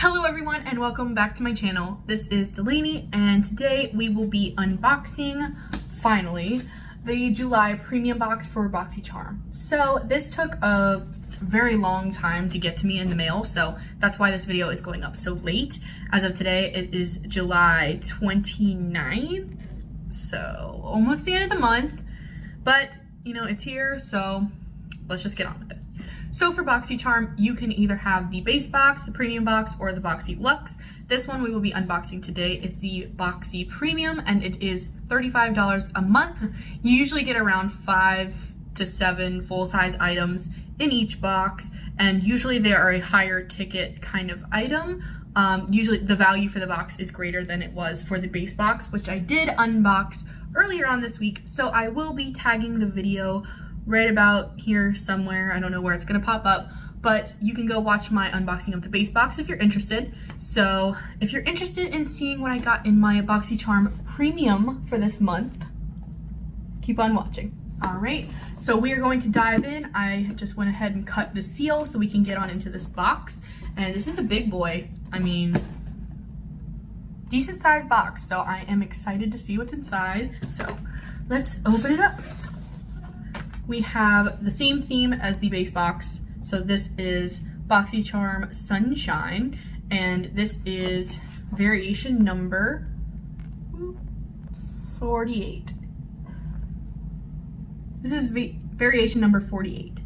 Hello everyone and welcome back to my channel. This is Delaney and today we will be unboxing, finally, the July premium box for Boxycharm. So this took a very long time to get to me in the mail, so that's why this video is going up so late. As of today, it is July 29th, so almost the end of the month, but you know, it's here, so let's just get on with it. So for Boxycharm, you can either have the base box, the premium box, or the Boxy Luxe. This one we will be unboxing today is the Boxy Premium, and it is $35 a month. You usually get around 5 to 7 full-size items in each box, and usually they are a higher ticket kind of item. Usually the value for the box is greater than it was for the base box, which I did unbox earlier on this week, so I will be tagging the video right about here somewhere. I don't know where it's gonna pop up, but you can go watch my unboxing of the base box if you're interested. So if you're interested in seeing what I got in my Boxycharm Premium for this month, keep on watching. All right, so we are going to dive in. I just went ahead and cut the seal so we can get on into this box. And this is a big boy. I mean, decent sized box. So I am excited to see what's inside. So let's open it up. We have the same theme as the base box. So this is Boxycharm Sunshine, and this is variation number 48. This is variation number 48.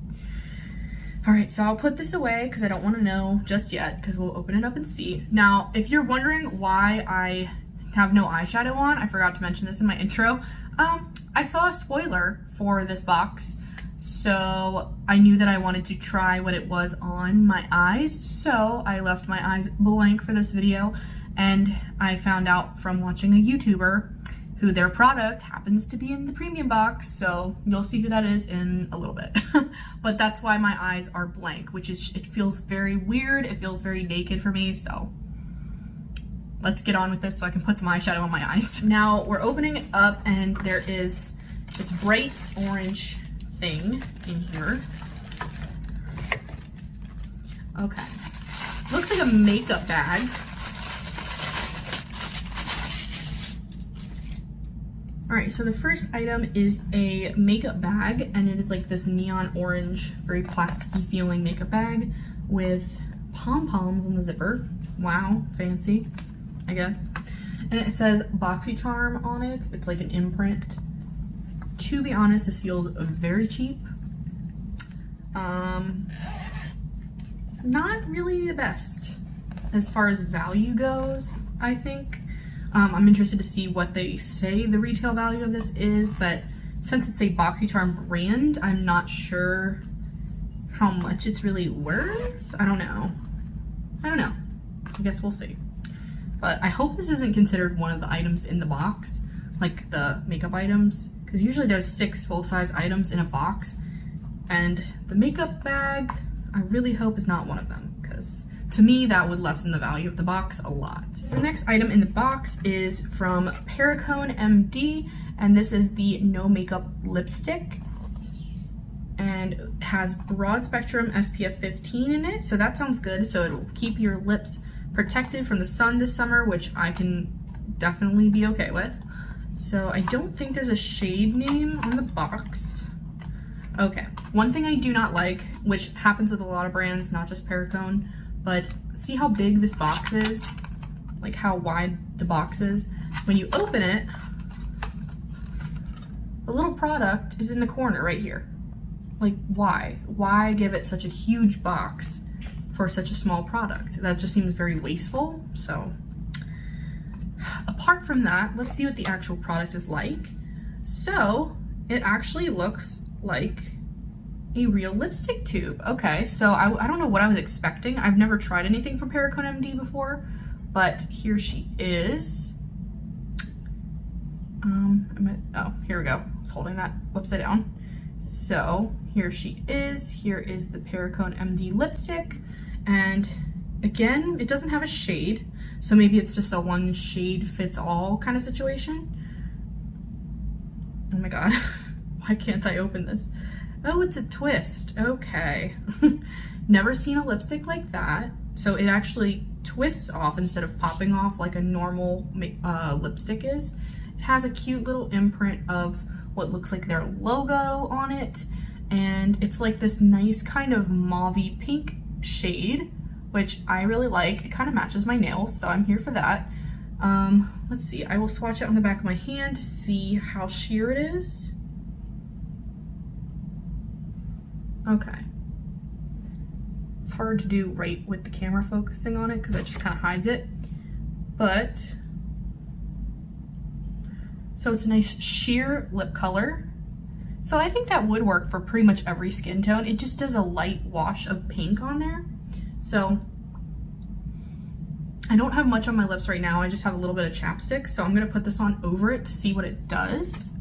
All right, so I'll put this away because I don't want to know just yet, because we'll open it up and see. Now, if you're wondering why I have no eyeshadow on, I forgot to mention this in my intro. I saw a spoiler for this box, so I knew that I wanted to try what it was on my eyes, so I left my eyes blank for this video, and I found out from watching a YouTuber who their product happens to be in the premium box, so you'll see who that is in a little bit. But that's why my eyes are blank, which is, it feels very weird, it feels very naked for me, so let's get on with this so I can put some eyeshadow on my eyes. Now we're opening it up and there is this bright orange thing in here. Okay, looks like a makeup bag. All right, so the first item is a makeup bag, and it is like this neon orange, very plasticky feeling makeup bag with pom-poms on the zipper. Wow, fancy, I guess. And it says Boxycharm on it. It's like an imprint. To be honest, this feels very cheap. Not really the best as far as value goes, I think. I'm interested to see what they say the retail value of this is, but since it's a Boxycharm brand, I'm not sure how much it's really worth. I don't know. I guess we'll see. But I hope this isn't considered one of the items in the box, like the makeup items, because usually there's 6 full-size items in a box, and the makeup bag, I really hope is not one of them, because to me that would lessen the value of the box a lot. So the next item in the box is from Perricone MD, and this is the No Makeup Lipstick, and it has broad spectrum SPF 15 in it, so that sounds good. So it will keep your lips protected from the sun this summer, which I can definitely be okay with. So I don't think there's a shade name on the box. Okay, one thing I do not like, which happens with a lot of brands, not just Perricone, but see how big this box is? Like how wide the box is? When you open it, the little product is in the corner right here. Like why? Why give it such a huge box for such a small product? That just seems very wasteful. So apart from that, let's see what the actual product is like. So it actually looks like a real lipstick tube. Okay, so I don't know what I was expecting. I've never tried anything from Perricone MD before, but here she is. Oh, here we go. I was holding that upside down. So here she is. Here is the Perricone MD lipstick, and again, it doesn't have a shade, so maybe it's just a one shade fits all kind of situation. Oh my god, why can't I open this? Oh, it's a twist. Okay. Never seen a lipstick like that. So it actually twists off instead of popping off like a normal lipstick is. It has a cute little imprint of what looks like their logo on it, and it's like this nice kind of mauvey pink shade, which I really like. It kind of matches my nails, so I'm here for that. Let's see, I will swatch it on the back of my hand to see how sheer it is. Okay. It's hard to do right with the camera focusing on it because it just kind of hides it. But, so it's a nice sheer lip color. So I think that would work for pretty much every skin tone. It just does a light wash of pink on there. So I don't have much on my lips right now. I just have a little bit of chapstick. So I'm gonna put this on over it to see what it does.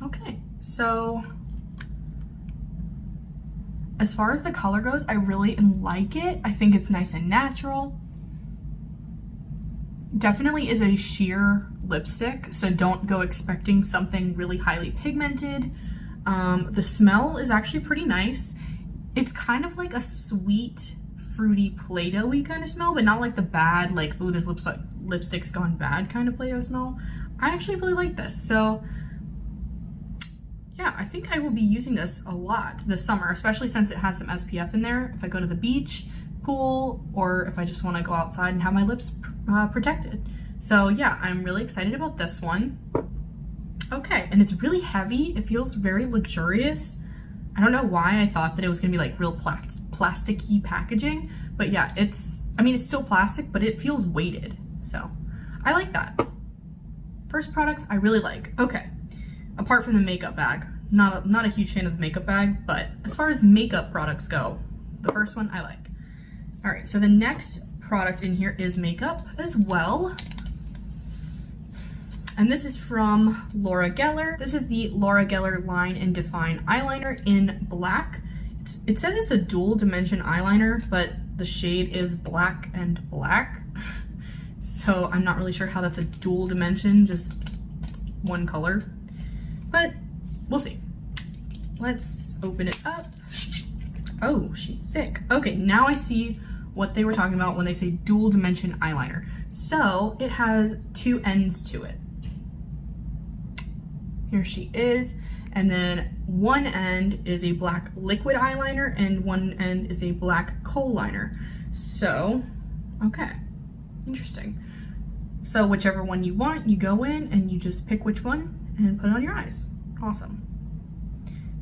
Okay, so as far as the color goes, I really like it. I think it's nice and natural. Definitely is a sheer lipstick, so don't go expecting something really highly pigmented. The smell is actually pretty nice. It's kind of like a sweet, fruity Play-Doh-y kind of smell, but not like the bad, like, oh, this lipstick's gone bad kind of Play-Doh smell. I actually really like this. So yeah, I think I will be using this a lot this summer, especially since it has some SPF in there. If I go to the beach, pool, or if I just want to go outside and have my lips protected. So yeah, I'm really excited about this one. Okay, and it's really heavy. It feels very luxurious. I don't know why I thought that it was gonna be like real plasticky packaging, but yeah, it's still plastic, but it feels weighted. So I like that. First product I really like. Okay, apart from the makeup bag, not a huge fan of the makeup bag, but as far as makeup products go, the first one I like. All right, so the next product in here is makeup as well. And this is from Laura Geller. This is the Laura Geller Line and Define Eyeliner in black. It says it's a dual dimension eyeliner, but the shade is black and black. So I'm not really sure how that's a dual dimension, just one color. But we'll see. Let's open it up. Oh, she's thick. Okay, now I see what they were talking about when they say dual dimension eyeliner. So it has two ends to it. Here she is. And then one end is a black liquid eyeliner and one end is a black kohl liner. So, okay, interesting. So whichever one you want, you go in and you just pick which one and put it on your eyes. Awesome.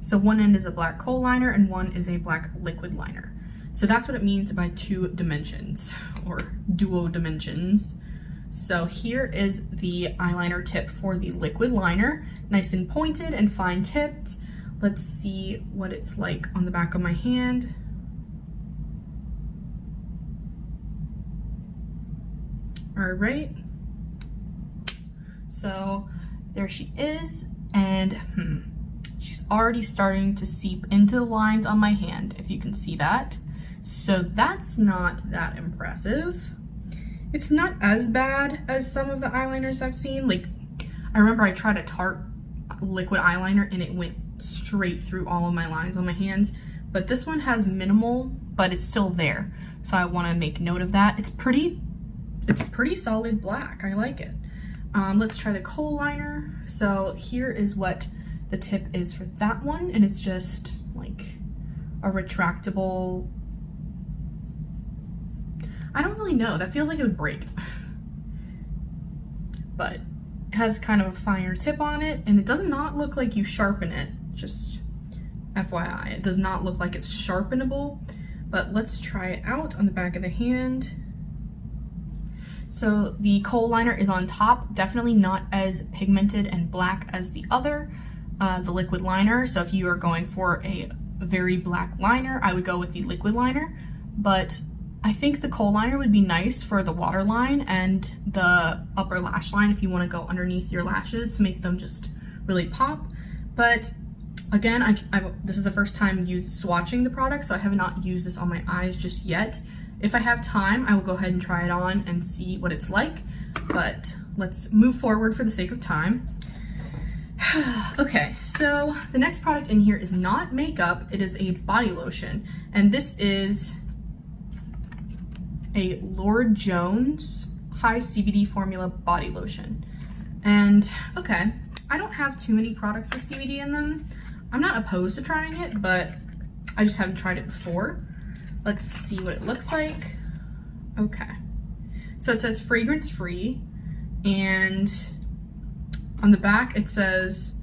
So one end is a black kohl liner and one is a black liquid liner. So that's what it means by two dimensions or duo dimensions. So here is the eyeliner tip for the liquid liner. Nice and pointed and fine tipped. Let's see what it's like on the back of my hand. All right. So there she is, and she's already starting to seep into the lines on my hand, if you can see that. So that's not that impressive. It's not as bad as some of the eyeliners I've seen. Like, I remember I tried a Tarte liquid eyeliner and it went straight through all of my lines on my hands. But this one has minimal, but it's still there. So I want to make note of that. It's pretty solid black. I like it. Let's try the kohl liner. So here is what the tip is for that one. And it's just like a retractable, I don't really know. That feels like it would break. But it has kind of a finer tip on it, and it does not look like you sharpen it. Just FYI, it does not look like it's sharpenable. But let's try it out on the back of the hand. So the kohl liner is on top, definitely not as pigmented and black as the other, the liquid liner. So if you are going for a very black liner, I would go with the liquid liner. But I think the kohl liner would be nice for the waterline and the upper lash line if you want to go underneath your lashes to make them just really pop. But again, this is the first time swatching the product, so I have not used this on my eyes just yet. if I have time, I will go ahead and try it on and see what it's like, but let's move forward for the sake of time. Okay, so the next product in here is not makeup, it is a body lotion, and this is a Lord Jones high CBD formula body lotion. And okay, I don't have too many products with CBD in them. I'm not opposed to trying it, but I just haven't tried it before. Let's see what it looks like. Okay, so it says fragrance free, and on the back it says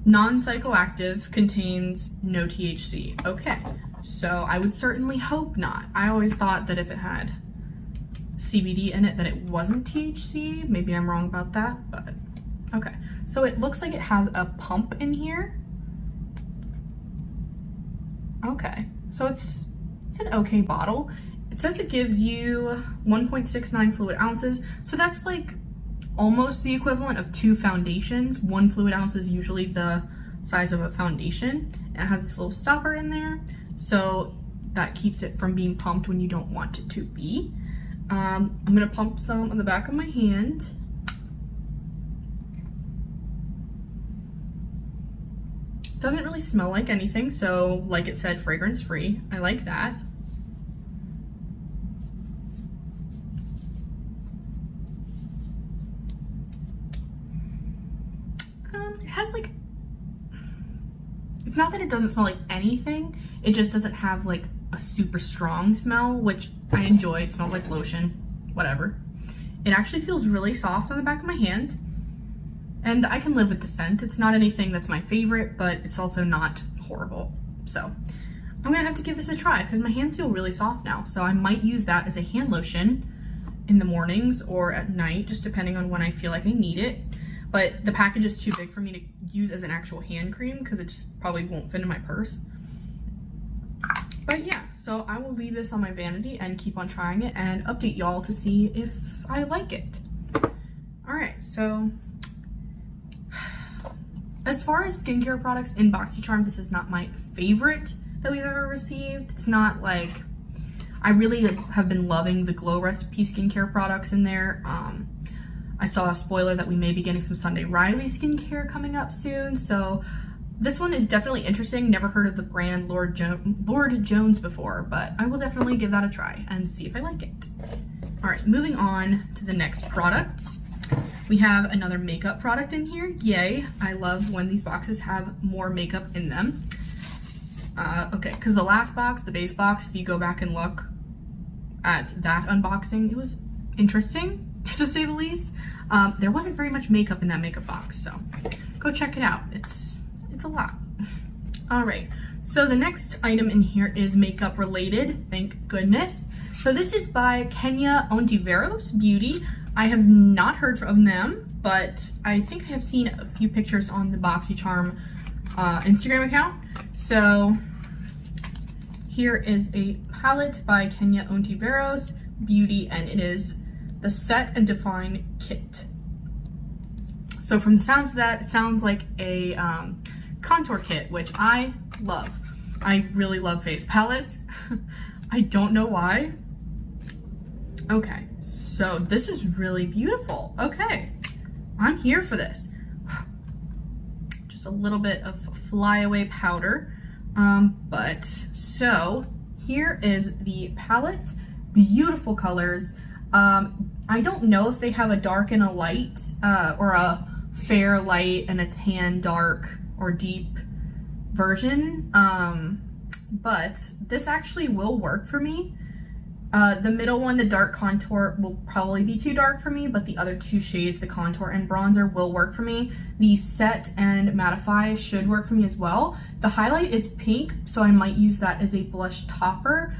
non-psychoactive, contains no THC. Okay, so I would certainly hope not. I always thought that if it had CBD in it that it wasn't THC. Maybe I'm wrong about that, but okay. So it looks like it has a pump in here. Okay, so it's an okay bottle. It says it gives you 1.69 fluid ounces, so that's like almost the equivalent of 2 foundations. 1 fluid ounce is usually the size of a foundation. It has this little stopper in there, so that keeps it from being pumped when you don't want it to be. I'm gonna pump some on the back of my hand. Doesn't really smell like anything, so like it said, fragrance free. I like that. It has like, it's not that it doesn't smell like anything, it just doesn't have like a super strong smell, which I enjoy. It smells like lotion, whatever. It actually feels really soft on the back of my hand, and I can live with the scent. It's not anything that's my favorite, but it's also not horrible. So I'm gonna have to give this a try because my hands feel really soft now. So I might use that as a hand lotion in the mornings or at night, just depending on when I feel like I need it. But the package is too big for me to use as an actual hand cream because it just probably won't fit in my purse. But yeah, so I will leave this on my vanity and keep on trying it and update y'all to see if I like it. All right, so as far as skincare products in Boxycharm, this is not my favorite that we've ever received. It's not like, I really have been loving the Glow Recipe skincare products in there. I saw a spoiler that we may be getting some Sunday Riley skincare coming up soon, so this one is definitely interesting. Never heard of the brand Lord Jones before, but I will definitely give that a try and see if I like it. All right, moving on to the next product. We have another makeup product in here. Yay, I love when these boxes have more makeup in them. Okay, because the last box, the base box, if you go back and look at that unboxing, it was interesting, to say the least. There wasn't very much makeup in that makeup box, so go check it out. It's a lot. All right, so the next item in here is makeup related, thank goodness. So this is by Kenya Ontiveros Beauty. I have not heard from them, but I think I have seen a few pictures on the Boxycharm Instagram account. So here is a palette by Kenya Ontiveros Beauty, and it is the Set and Define Kit. So from the sounds of that, it sounds like a contour kit, which I love. I really love face palettes. I don't know why. Okay, so this is really beautiful. Okay, I'm here for this. Just a little bit of flyaway powder. But so here is the palette. Beautiful colors. I don't know if they have a dark and a light, or a fair light and a tan dark or deep version, but this actually will work for me. The middle one, the dark contour, will probably be too dark for me, but the other two shades, the contour and bronzer, will work for me. The Set and Mattify should work for me as well. The highlight is pink, so I might use that as a blush topper,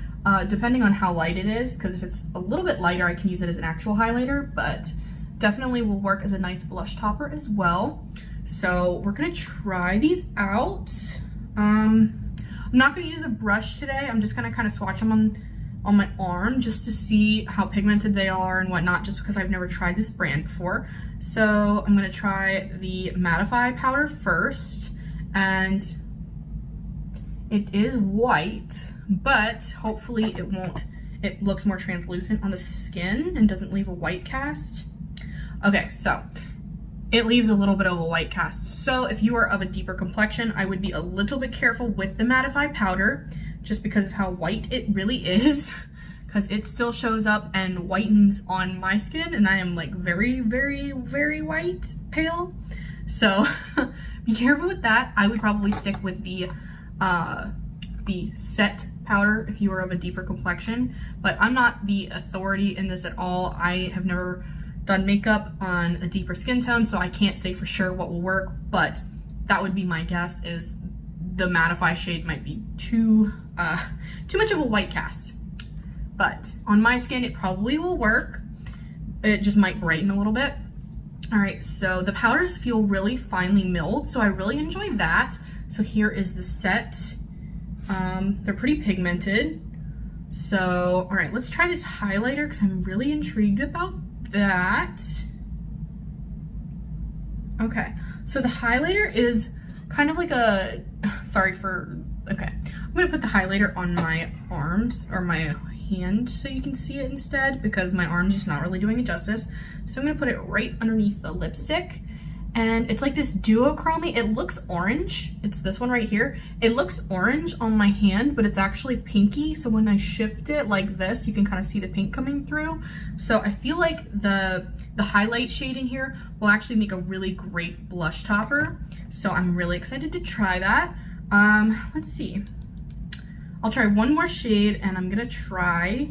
depending on how light it is, because if it's a little bit lighter, I can use it as an actual highlighter, but definitely will work as a nice blush topper as well. So we're gonna try these out. I'm not gonna use a brush today. I'm just gonna kind of swatch them on my arm just to see how pigmented they are and whatnot, just because I've never tried this brand before. So I'm gonna try the Mattify powder first, and it is white, but hopefully it won't it looks more translucent on the skin and doesn't leave a white cast. Okay, so it leaves a little bit of a white cast. So if you are of a deeper complexion, I would be a little bit careful with the mattify powder just because of how white it really is, because it still shows up and whitens on my skin, and I am like very, very, very white, pale. So be careful with that. I would probably stick with the set powder if you are of a deeper complexion, but I'm not the authority in this at all. I have never done makeup on a deeper skin tone, so I can't say for sure what will work, but that would be my guess, is the mattify shade might be too much of a white cast. But on my skin, it probably will work. It just might brighten a little bit. All right, so the powders feel really finely milled, so I really enjoy that. So here is the set. They're pretty pigmented. So, all right, let's try this highlighter because I'm really intrigued about that. Okay, so the highlighter is kind of like a, okay. I'm gonna put the highlighter on my arms, or my hand, so you can see it instead, because my arm's just not really doing it justice. So I'm gonna put it right underneath the lipstick, and it's like this duochrome. It looks orange. It's this one right here. It looks orange on my hand, but it's actually pinky. So when I shift it like this, you can kind of see the pink coming through. So I feel like the highlight shade in here will actually make a really great blush topper. So I'm really excited to try that. Let's see. I'll try one more shade, and I'm gonna try,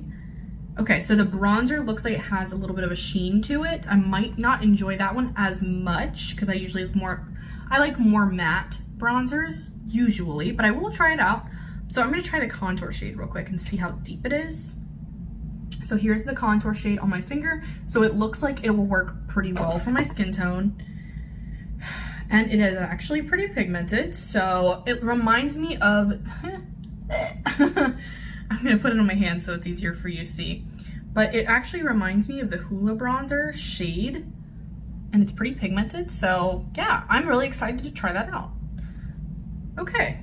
okay, so the bronzer looks like it has a little bit of a sheen to it. I might not enjoy that one as much because I usually like more matte bronzers usually, but I will try it out. So I'm gonna try the contour shade real quick and see how deep it is. So here's the contour shade on my finger. So it looks like it will work pretty well for my skin tone. And it is actually pretty pigmented. So it reminds me of, I'm gonna put it on my hand so it's easier for you to see. But it actually reminds me of the Hoola bronzer shade, and it's pretty pigmented. So yeah, I'm really excited to try that out. Okay.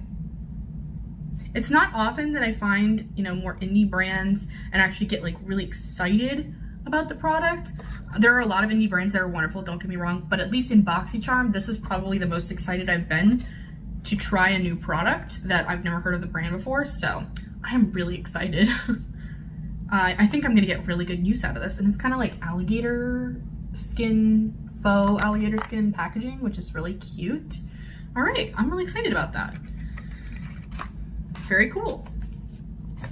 It's not often that I find, you know, more indie brands and actually get like really excited about the product. There are a lot of indie brands that are wonderful, don't get me wrong, but at least in Boxycharm, this is probably the most excited I've been to try a new product that I've never heard of the brand before, so I'm really excited. I think I'm gonna get really good use out of this, and it's kind of like alligator skin, faux alligator skin packaging, which is really cute. All right, I'm really excited about that. Very cool.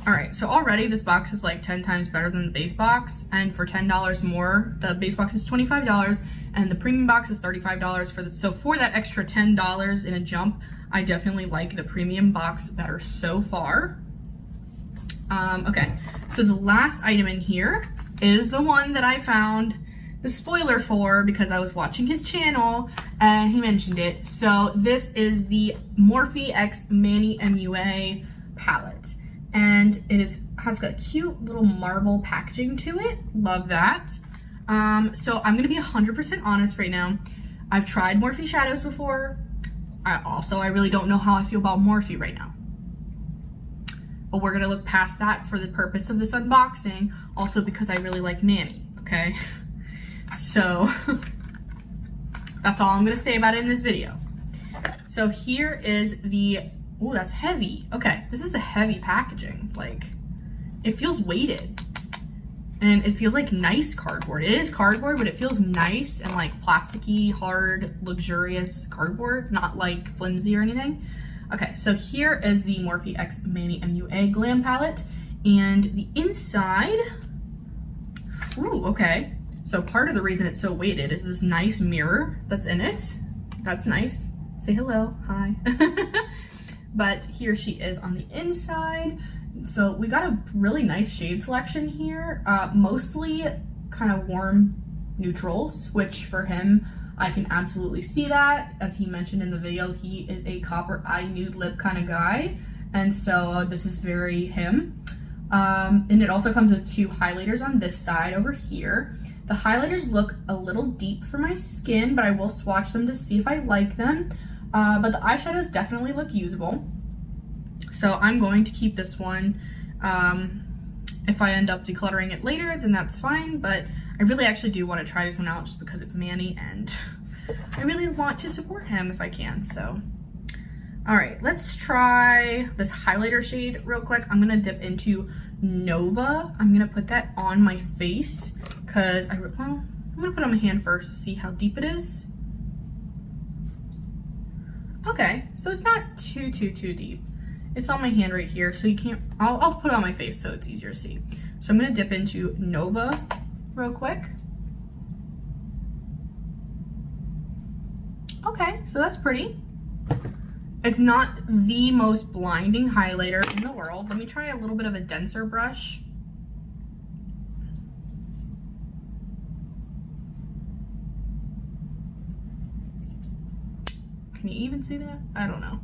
All right, so already this box is like 10 times better than the base box, and for $10 more, the base box is $25, and the premium box is $35 for the, so for that extra $10 in a jump, I definitely like the premium box better so far. Okay, so the last item in here is the one that I found the spoiler for because I was watching his channel and he mentioned it. So this is the Morphe X Manny MUA palette, and it has got cute little marble packaging to it. Love that. So I'm gonna be 100% honest right now. I've tried Morphe shadows before. I really don't know how I feel about Morphe right now. But we're gonna look past that for the purpose of this unboxing, also because I really like Manny, okay? So that's all I'm gonna say about it in this video. So here is the, oh, that's heavy. Okay, this is a heavy packaging. Like, it feels weighted. And it feels like nice cardboard. It is cardboard, but it feels nice and like plasticky, hard, luxurious cardboard, not like flimsy or anything. Okay, so here is the Morphe X Manny MUA Glam Palette, and the inside, ooh, okay. So part of the reason it's so weighted is this nice mirror that's in it. That's nice. Say hello, hi. But here she is on the inside. So we got a really nice shade selection here, mostly kind of warm neutrals, which for him, I can absolutely see that. As he mentioned in the video, he is a copper eye nude lip kind of guy, and so this is very him. And it also comes with two highlighters on this side over here. The highlighters look a little deep for my skin, but I will swatch them to see if I like them. But the eyeshadows definitely look usable. So I'm going to keep this one If I end up decluttering it later, then that's fine, but I really actually do want to try this one out just because it's Manny and I really want to support him if I can, so. All right, let's try this highlighter shade real quick. I'm gonna dip into Nova. I'm gonna put that on my face because I'm gonna put it on my hand first to see how deep it is. Okay, so it's not too deep. It's on my hand right here, so you can't, I'll put it on my face so it's easier to see. So I'm gonna dip into Nova real quick. Okay, so that's pretty. It's not the most blinding highlighter in the world. Let me try a little bit of a denser brush. Can you even see that? I don't know.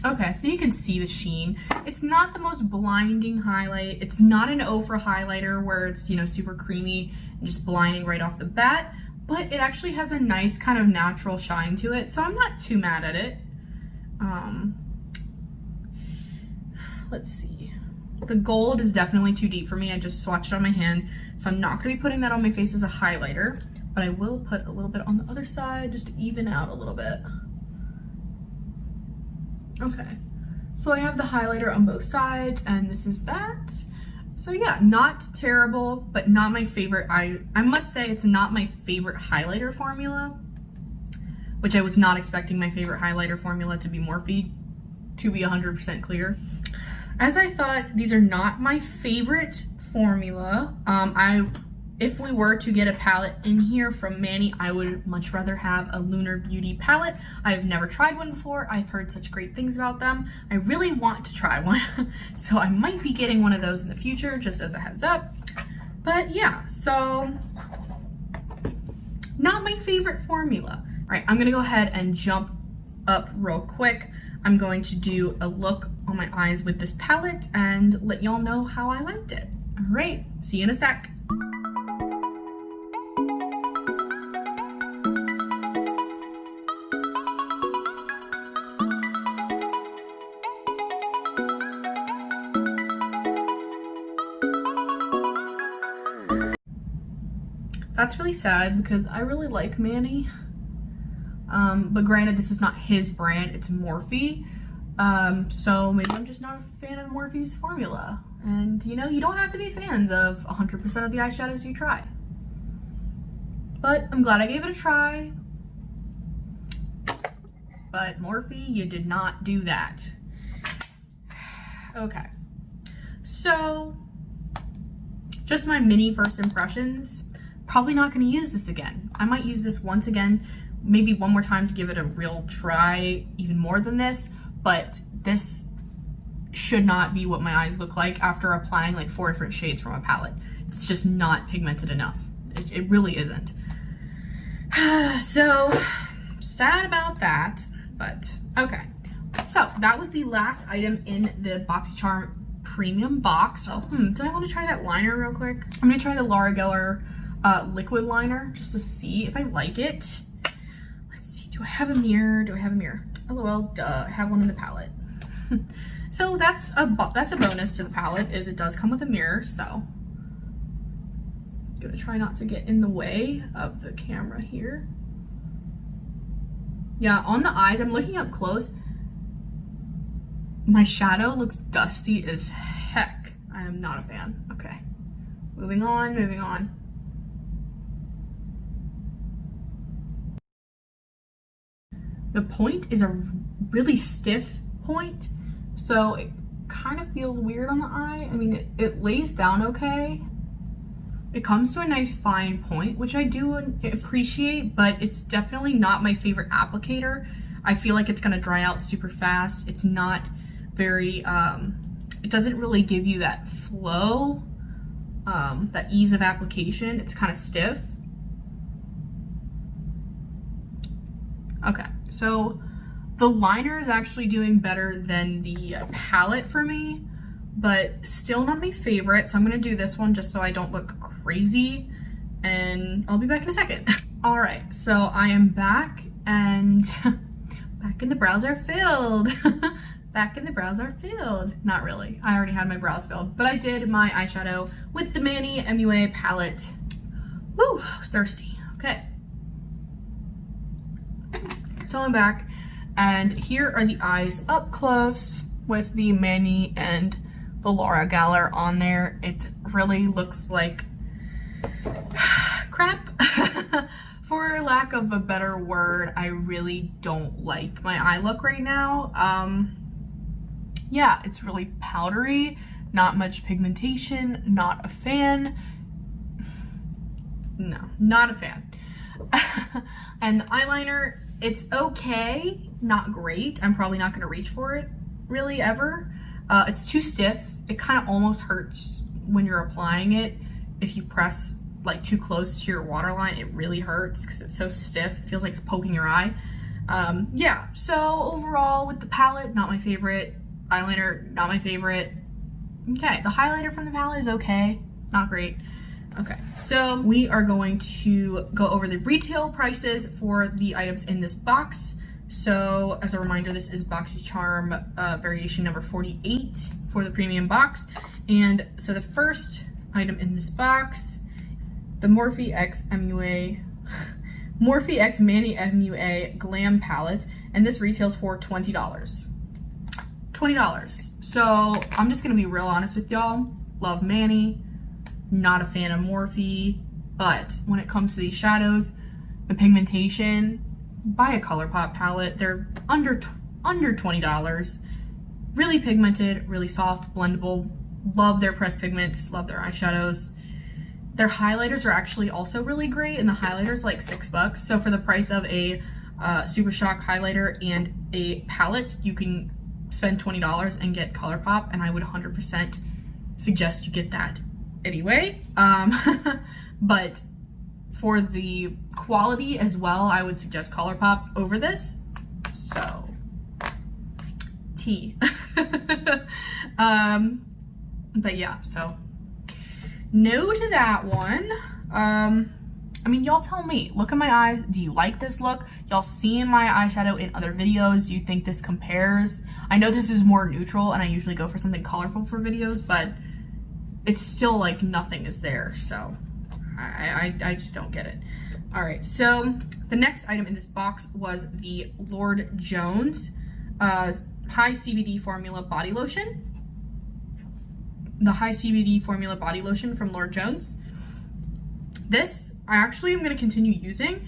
Okay, so you can see the sheen. It's not the most blinding highlight. It's not an O for highlighter where it's, you know, super creamy and just blinding right off the bat, but it actually has a nice kind of natural shine to it, so I'm not too mad at it. Let's see. The gold is definitely too deep for me. I just swatched it on my hand, so I'm not gonna be putting that on my face as a highlighter, but I will put a little bit on the other side just to even out a little bit. Okay, so I have the highlighter on both sides, and this is that. So yeah, not terrible, but not my favorite. I must say it's not my favorite highlighter formula, which I was not expecting my favorite highlighter formula to be Morphe, to be 100% clear. As I thought, these are not my favorite formula. If we were to get a palette in here from Manny, I would much rather have a Lunar Beauty palette. I've never tried one before. I've heard such great things about them. I really want to try one. So I might be getting one of those in the future, just as a heads up. But yeah, so not my favorite formula. All right, I'm gonna go ahead and jump up real quick. I'm going to do a look on my eyes with this palette and let y'all know how I liked it. All right, see you in a sec. That's really sad because I really like Manny. But granted, this is not his brand, it's Morphe. So maybe I'm just not a fan of Morphe's formula. And you know, you don't have to be fans of 100% of the eyeshadows you try. But I'm glad I gave it a try. But Morphe, you did not do that. Okay. So, just my mini first impressions. Probably not going to use this again. I might use this once again, maybe one more time to give it a real try, even more than this, but this should not be what my eyes look like after applying like 4 different shades from a palette. It's just not pigmented enough. It really isn't. So, sad about that, but okay. So, that was the last item in the Boxycharm premium box. So, do I want to try that liner real quick? I'm going to try the Laura Geller liquid liner just to see if I like it. Let's see, do I have a mirror? Do I have a mirror? LOL, duh, I have one in the palette. So that's a bonus to the palette, is it does come with a mirror, so I'm gonna try not to get in the way of the camera here. Yeah, on the eyes, I'm looking up close. My shadow looks dusty as heck. I am not a fan. Okay, moving on, moving on. The point is a really stiff point, so it kind of feels weird on the eye. I mean, it lays down okay. It comes to a nice fine point, which I do appreciate, but it's definitely not my favorite applicator. I feel like it's gonna dry out super fast. It's not very, it doesn't really give you that flow, that ease of application. It's kind of stiff. Okay, so the liner is actually doing better than the palette for me, but still not my favorite. So I'm gonna do this one just so I don't look crazy, and I'll be back in a second. All right, so I am back and back in the browser filled. back and the brows are filled. Not really. I already had my brows filled, but I did my eyeshadow with the Manny MUA palette. Woo, I was thirsty. Okay. So I'm back, and here are the eyes up close with the Manny and the Laura Geller on there. It really looks like crap. For lack of a better word, I really don't like my eye look right now. Yeah, it's really powdery, not much pigmentation, not a fan. No, not a fan. And the eyeliner, it's okay, not great. I'm probably not gonna reach for it really ever. It's too stiff. It kind of almost hurts when you're applying it. If you press like too close to your waterline, it really hurts because it's so stiff. It feels like it's poking your eye. Yeah, so overall with the palette, not my favorite. Eyeliner, not my favorite. Okay, the highlighter from the palette is okay, not great. Okay, so we are going to go over the retail prices for the items in this box. So as a reminder, this is Boxycharm variation number 48 for the premium box. And so the first item in this box, the Morphe X MUA, Morphe X Manny MUA Glam Palette, and this retails for $20. $20. So I'm just gonna be real honest with y'all. Love Manny, not a fan of Morphe, but when it comes to these shadows, the pigmentation, buy a ColourPop palette. They're under $20. Really pigmented, really soft, blendable. Love their pressed pigments, love their eyeshadows. Their highlighters are actually also really great, and the highlighter's like $6. So for the price of a Super Shock highlighter and a palette, you can spend $20 and get ColourPop, and I would 100% suggest you get that anyway. But for the quality as well, I would suggest ColourPop over this. So, T. But yeah, so no to that one. I mean, y'all tell me, look at my eyes. Do you like this look? Y'all seen my eyeshadow in other videos? Do you think this compares? I know this is more neutral and I usually go for something colorful for videos, but it's still like nothing is there. So I just don't get it. All right, so the next item in this box was the Lord Jones High CBD Formula Body Lotion. The High CBD Formula Body Lotion from Lord Jones. This, I actually am going to continue using.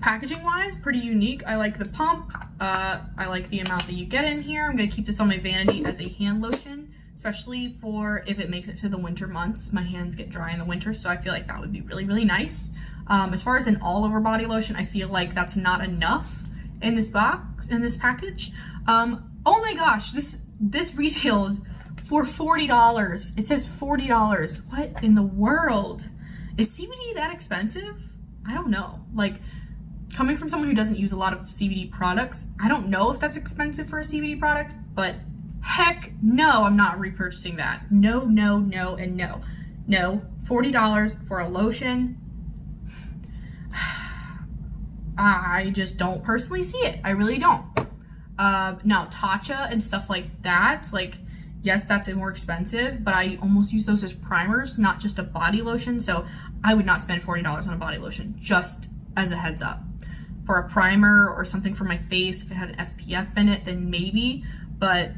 Packaging wise, pretty unique. I like the pump. I like the amount that you get in here. I'm going to keep this on my vanity as a hand lotion, especially for if it makes it to the winter months. My hands get dry in the winter, so I feel like that would be really, really nice. As far as an all over body lotion, I feel like that's not enough in this box, in this package. Oh my gosh, this retails for $40. It says $40. What in the world? Is CBD that expensive? I don't know. Like, coming from someone who doesn't use a lot of CBD products, I don't know if that's expensive for a CBD product, but heck no, I'm not repurchasing that. No, no, no, and no. No, $40 for a lotion. I just don't personally see it. I really don't. Now, Tatcha and stuff like that, like, yes, that's more expensive, but I almost use those as primers, not just a body lotion, so I would not spend $40 on a body lotion, just as a heads up. For a primer or something for my face, if it had an SPF in it, then maybe, but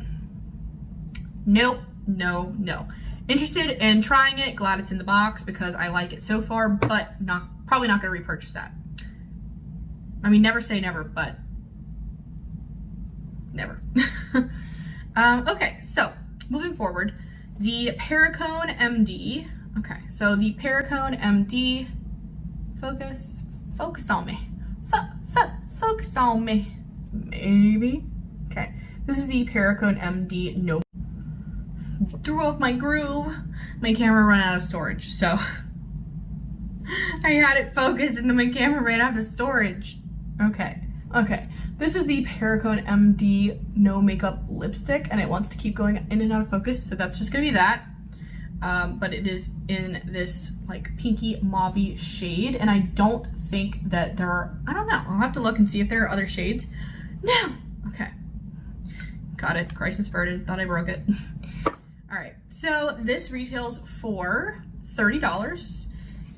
nope, no, no. Interested in trying it, glad it's in the box because I like it so far, but probably not going to repurchase that. I mean, never say never, but never. Okay, so moving forward, the Perricone MD. Okay, so the Perricone MD, focus on me. Focus on me. Maybe. Okay, this is the Perricone MD. Nope. Threw off my groove. My camera ran out of storage, so I had it focused and then my camera ran out of storage. Okay. This is the Perricone MD No Makeup Lipstick, and it wants to keep going in and out of focus, so that's just gonna be that. But it is in this like pinky mauve shade, and I don't think that there are, I don't know, I'll have to look and see if there are other shades. No! Okay. got it. Crisis averted. Thought I broke it. All right, so this retails for $30.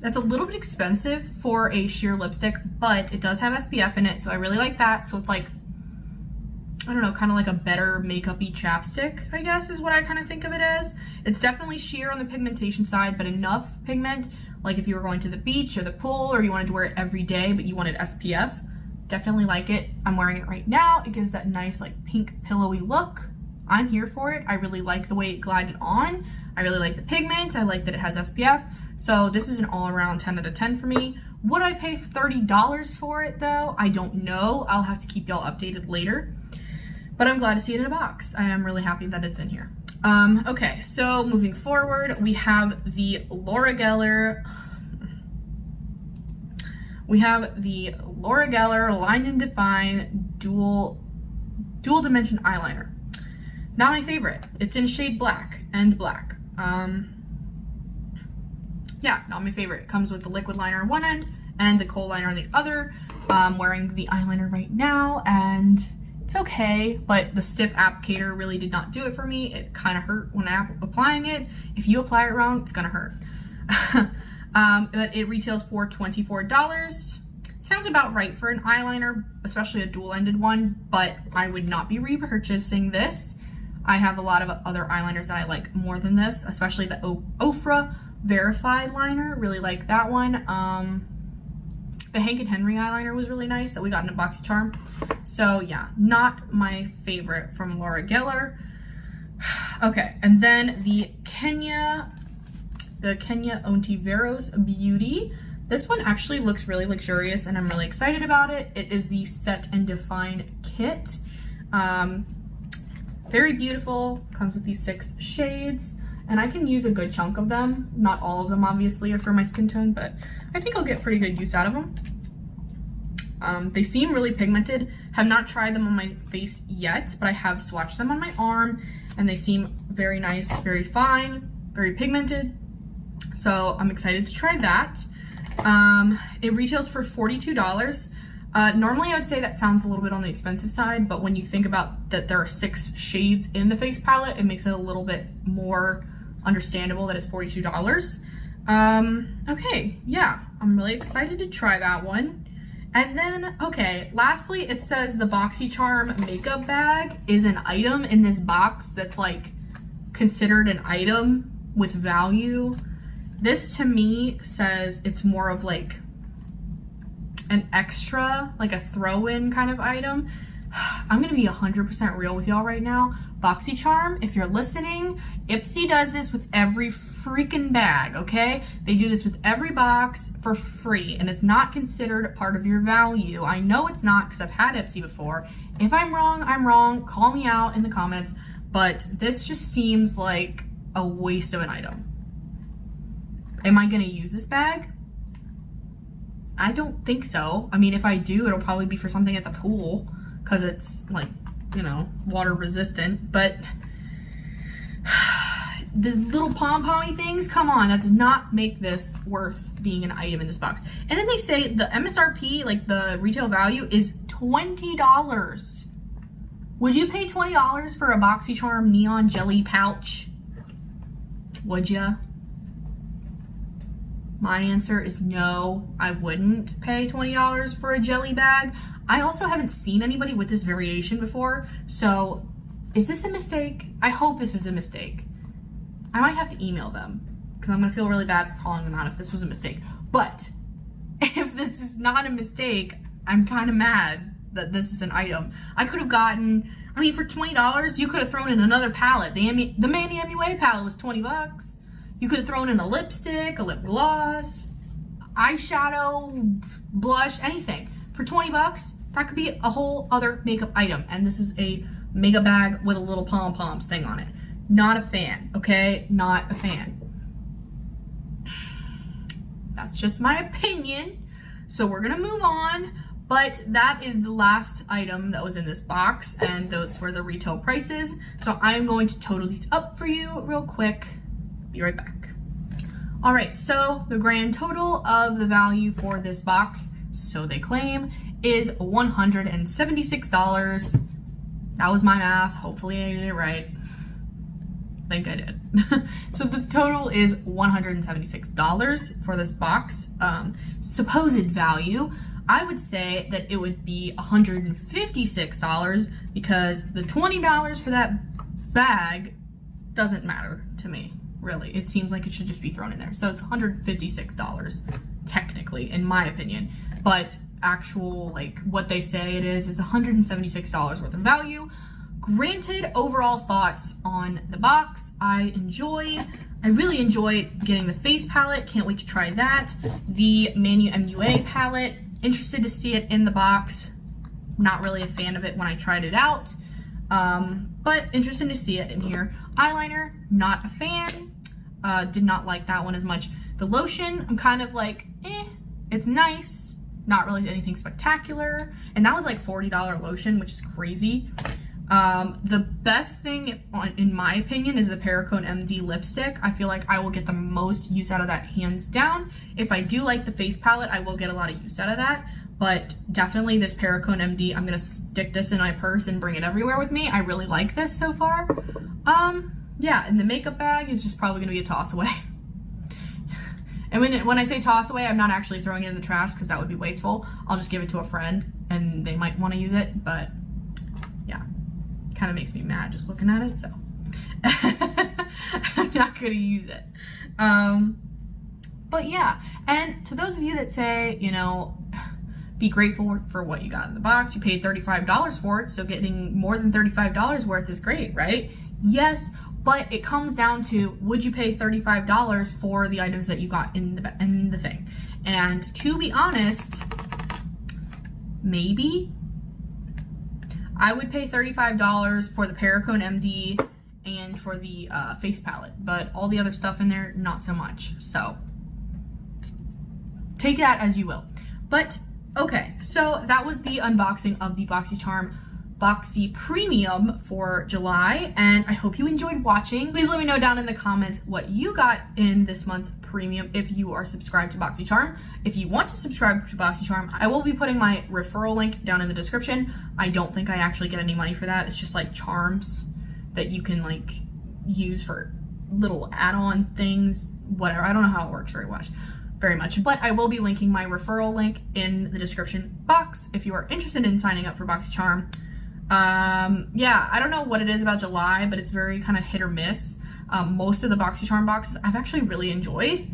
That's a little bit expensive for a sheer lipstick, but it does have SPF in it, so I really like that. So it's like, I don't know, kind of like a better makeup-y chapstick, I guess is what I kind of think of it as. It's definitely sheer on the pigmentation side, but enough pigment, like if you were going to the beach or the pool or you wanted to wear it every day, but you wanted SPF, definitely like it. I'm wearing it right now. It gives that nice like pink pillowy look. I'm here for it. I really like the way it glided on. I really like the pigment. I like that it has SPF. So this is an all-around 10 out of 10 for me. Would I pay $30 for it though? I don't know. I'll have to keep y'all updated later. But I'm glad to see it in a box. I am really happy that it's in here. Okay, so moving forward, we have the Laura Geller. We have the Laura Geller Line and Define Dual Dimension Eyeliner. Not my favorite. It's in shade black and black. Yeah, not my favorite. It comes with the liquid liner on one end and the kohl liner on the other. I'm wearing the eyeliner right now and it's okay, but the stiff applicator really did not do it for me. It kind of hurt when applying it. If you apply it wrong, it's gonna hurt. But it retails for $24. Sounds about right for an eyeliner, especially a dual-ended one, but I would not be repurchasing this. I have a lot of other eyeliners that I like more than this, especially the Ofra Verified liner. Really like that one. The Hank and Henry eyeliner was really nice that we got in a Boxycharm. So yeah, not my favorite from Laura Geller. Okay, and then the Kenya Ontiveros Beauty. This one actually looks really luxurious and I'm really excited about it. It is the Set and Define kit. Very beautiful, comes with these 6 shades. And I can use a good chunk of them. Not all of them obviously are for my skin tone, but I think I'll get pretty good use out of them. They seem really pigmented. Have not tried them on my face yet, but I have swatched them on my arm and they seem very nice, very fine, very pigmented. So I'm excited to try that. It retails for $42. Normally I would say that sounds a little bit on the expensive side, but when you think about that there are 6 shades in the face palette, it makes it a little bit more understandable that it's $42. Okay, yeah, I'm really excited to try that one. And then, okay, lastly, it says the Boxycharm makeup bag is an item in this box that's like considered an item with value. This to me says it's more of like an extra, like a throw-in kind of item. I'm gonna be 100% real with y'all right now. Boxycharm, if you're listening, Ipsy does this with every freaking bag, okay? They do this with every box for free, and it's not considered part of your value. I know it's not because I've had Ipsy before. If I'm wrong, I'm wrong. Call me out in the comments, but this just seems like a waste of an item. Am I gonna use this bag? I don't think so. I mean, if I do, it'll probably be for something at the pool because it's like, you know, water resistant, but the little pom-pommy things, come on, that does not make this worth being an item in this box. And then they say the MSRP, like the retail value, is $20. Would you pay $20 for a Boxycharm neon jelly pouch? Would ya? My answer is no, I wouldn't pay $20 for a jelly bag. I also haven't seen anybody with this variation before, so is this a mistake? I hope this is a mistake. I might have to email them because I'm gonna feel really bad for calling them out if this was a mistake. But if this is not a mistake, I'm kind of mad that this is an item. I could have gotten, I mean, for $20, you could have thrown in another palette. The Manny MUA palette was 20 bucks. You could have thrown in a lipstick, a lip gloss, eyeshadow, blush, anything. For 20 bucks, that could be a whole other makeup item. And this is a mega bag with a little pom-poms thing on it. Not a fan, okay? Not a fan. That's just my opinion. So we're gonna move on. But that is the last item that was in this box, and those were the retail prices. So I'm going to total these up for you real quick. Be right back. All right, so the grand total of the value for this box, so they claim, is $176. That was my math. Hopefully I did it right. I think I did. So the total is $176 for this box. Supposed value, I would say that it would be $156 because the $20 for that bag doesn't matter to me, really. It seems like it should just be thrown in there. So it's $156 technically, in my opinion. But actual, like, what they say it is $176 worth of value. Granted, overall thoughts on the box, I really enjoy getting the face palette. Can't wait to try that. The Manu MUA palette, interested to see it in the box. Not really a fan of it when I tried it out, but interested to see it in here. Eyeliner, not a fan. Did not like that one as much. The lotion, I'm kind of like, it's nice. Not really anything spectacular. And that was like $40 lotion, which is crazy. The best thing, in my opinion, is the Perricone MD lipstick. I feel like I will get the most use out of that, hands down. If I do like the face palette, I will get a lot of use out of that. But definitely this Perricone MD, I'm going to stick this in my purse and bring it everywhere with me. I really like this so far. Yeah, and the makeup bag is just probably going to be a toss away. And when I say toss away, I'm not actually throwing it in the trash because that would be wasteful. I'll just give it to a friend and they might want to use it, but yeah, kind of makes me mad just looking at it, so I'm not going to use it. But yeah, and to those of you that say, you know, be grateful for what you got in the box, you paid $35 for it, so getting more than $35 worth is great, right? Yes, but it comes down to, would you pay $35 for the items that you got in the thing? And to be honest, maybe I would pay $35 for the Perricone MD and for the face palette, but all the other stuff in there, not so much. So take that as you will. But okay, so that was the unboxing of the Boxycharm Boxy Premium for July, and I hope you enjoyed watching. Please let me know down in the comments what you got in this month's premium if you are subscribed to Boxycharm. If you want to subscribe to Boxycharm, I will be putting my referral link down in the description. I don't think I actually get any money for that. It's just like charms that you can like use for little add-on things, whatever. I don't know how it works very much, but I will be linking my referral link in the description box if you are interested in signing up for Boxycharm. Yeah, I don't know what it is about July, but it's very kind of hit or miss. Most of the Boxycharm boxes I've actually really enjoyed,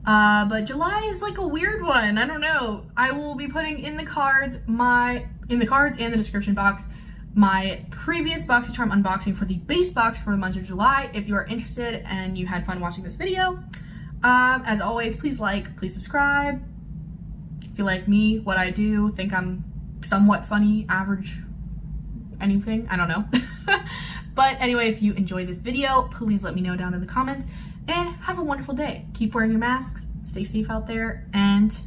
but July is like a weird one. I don't know. I will be putting in the cards and the description box my previous Boxycharm unboxing for the base box for the month of July if you are interested and you had fun watching this video. As always, please like, please subscribe. If you like me, what I do, think I'm somewhat funny, average, anything, I don't know. But anyway, if you enjoyed this video, please let me know down in the comments, and have a wonderful day. Keep wearing your masks, stay safe out there, and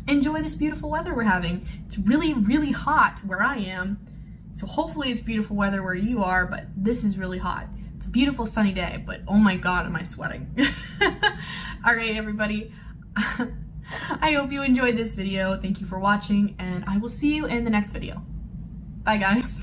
enjoy this beautiful weather we're having. It's really, really hot where I am, so hopefully it's beautiful weather where you are, but this is really hot. It's a beautiful sunny day, but oh my god, am I sweating. Alright everybody, I hope you enjoyed this video. Thank you for watching, and I will see you in the next video. Bye guys.